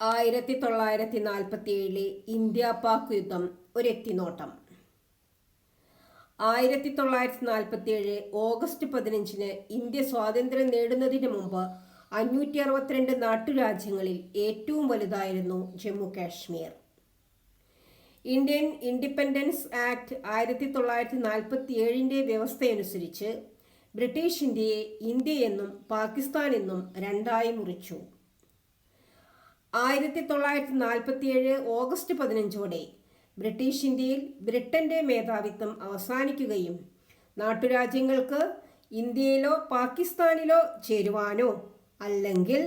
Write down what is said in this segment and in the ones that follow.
1947 India Pak യുദ്ധം ഒരെത്തിനോട്ടം. 1947 August 15 India സ്വാതന്ത്ര്യം നേടുന്നതിന് മുമ്പ് 562 നാട്ടുരാജ്യങ്ങളിൽ ഏറ്റവും വലുതായിരുന്നു Jammu Kashmir. Indian independence act 1947 വ്യവസ്ഥയനുസരിച്ച് ബ്രിട്ടീഷ് ഇന്ത്യയെ ഇന്ത്യയെന്നും പാകിസ്ഥാൻ എന്നും രണ്ടായി മുറിച്ചു. 1947 ഓഗസ്റ്റ് 15 ബ്രിട്ടീഷ് ഇന്ത്യയിൽ ബ്രിട്ടന്റെ മേധാവിത്വം അവസാനിക്കുകയും നാട്ടുരാജ്യങ്ങൾക്ക് ഇന്ത്യയിലോ പാകിസ്ഥാനിലോ ചേരുവാനോ അല്ലെങ്കിൽ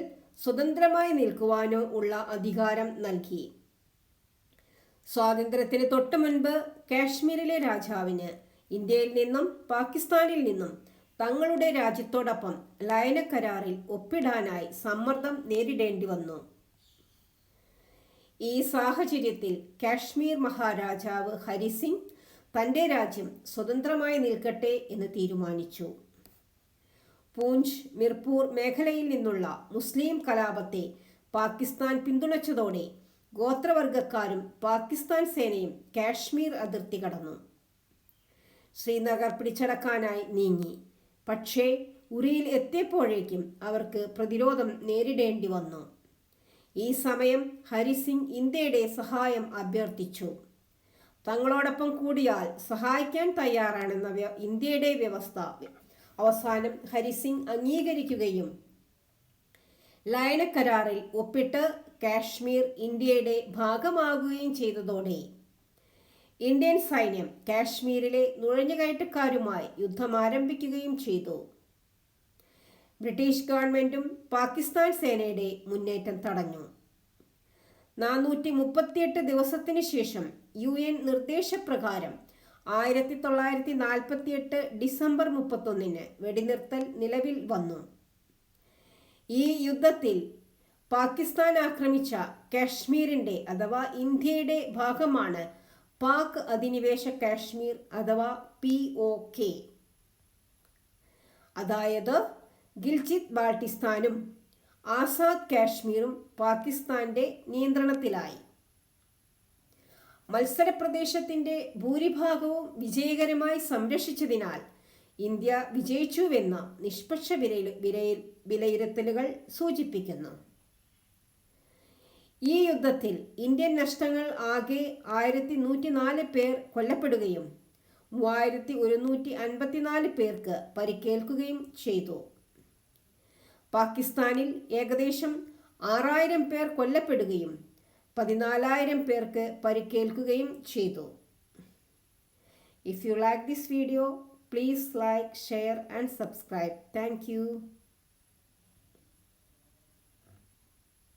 സ്വതന്ത്രമായി നിൽക്കുവാനോ ഉള്ള അധികാരം നൽകി. സ്വാതന്ത്ര്യത്തിന് തൊട്ടു മുൻപ് കാശ്മീരിലെ രാജാവിന് ഇന്ത്യയിൽ നിന്നും പാകിസ്ഥാനിൽ നിന്നും തങ്ങളുടെ രാജ്യത്തോടൊപ്പം ലയനക്കരാറിൽ ഒപ്പിടാനായി സമ്മർദ്ദം നേരിടേണ്ടി വന്നു. ഈ സാഹചര്യത്തിൽ കാശ്മീർ മഹാരാജാവ് ഹരിസിംഗ് തൻ്റെ രാജ്യം സ്വതന്ത്രമായി നിൽക്കട്ടെ എന്ന് തീരുമാനിച്ചു. പൂഞ്ച്, മിർപൂർ മേഖലയിൽ നിന്നുള്ള മുസ്ലിം കലാപത്തെ പാകിസ്ഥാൻ പിന്തുണച്ചതോടെ ഗോത്രവർഗക്കാരും പാകിസ്ഥാൻ സേനയും കാശ്മീർ അതിർത്തി കടന്നു. ശ്രീനഗർ പിടിച്ചടക്കാനായി നീങ്ങി. പക്ഷേ ഉറിയിൽ എത്തിയപ്പോഴേക്കും അവർക്ക് പ്രതിരോധം നേരിടേണ്ടി വന്നു. ഈ സമയം ഹരിസിംഗ് ഇന്ത്യയുടെ സഹായം അഭ്യർത്ഥിച്ചു. തങ്ങളോടൊപ്പം കൂടിയാൽ സഹായിക്കാൻ തയ്യാറാണെന്ന ഇന്ത്യയുടെ വ്യവസ്ഥ അവസാനം ഹരിസിംഗ് അംഗീകരിക്കുകയും ലയനക്കരാറിൽ ഒപ്പിട്ട് കാശ്മീർ ഇന്ത്യയുടെ ഭാഗമാകുകയും ചെയ്തതോടെ ഇന്ത്യൻ സൈന്യം കാശ്മീരിലെ നുഴഞ്ഞുകയറ്റക്കാരുമായി യുദ്ധം ആരംഭിക്കുകയും ചെയ്തു. ബ്രിട്ടീഷ് ഗവൺമെന്റും പാകിസ്ഥാൻ സേനയുടെ മുന്നേറ്റം തടഞ്ഞു. 438 ദിവസത്തിന് ശേഷം UN നിർദ്ദേശപ്രകാരം 1948 ഡിസംബർ 31 വെടിനിർത്തൽ നിലവിൽ വന്നു. ഈ യുദ്ധത്തിൽ പാകിസ്ഥാൻ ആക്രമിച്ച കാശ്മീരിന്റെ അഥവാ ഇന്ത്യയുടെ ഭാഗമാണ് പാക് അധിനിവേശ കാശ്മീർ അഥവാ POK. അതായത് ഗിൽജിത് ബാൾട്ടിസ്ഥാനും ആസാദ് കാശ്മീരും പാകിസ്ഥാന്റെ നിയന്ത്രണത്തിലായി. മത്സരപ്രദേശത്തിന്റെ ഭൂരിഭാഗവും വിജയകരമായി സംരക്ഷിച്ചതിനാൽ ഇന്ത്യ വിജയിച്ചുവെന്ന നിഷ്പക്ഷ വിലയിരുത്തലുകൾ സൂചിപ്പിക്കുന്നു. ഈ യുദ്ധത്തിൽ ഇന്ത്യൻ നഷ്ടങ്ങൾ ആകെ 1104 പേർ കൊല്ലപ്പെടുകയും 3154 പേർക്ക് പരിക്കേൽക്കുകയും ചെയ്തു. പാകിസ്ഥാനിൽ ഏകദേശം 6000 പേർ കൊല്ലപ്പെടുകയും 14000 പേർക്ക് പരിക്കേൽക്കുകയും ചെയ്തു. If you like this video, please like, share and subscribe. Thank you.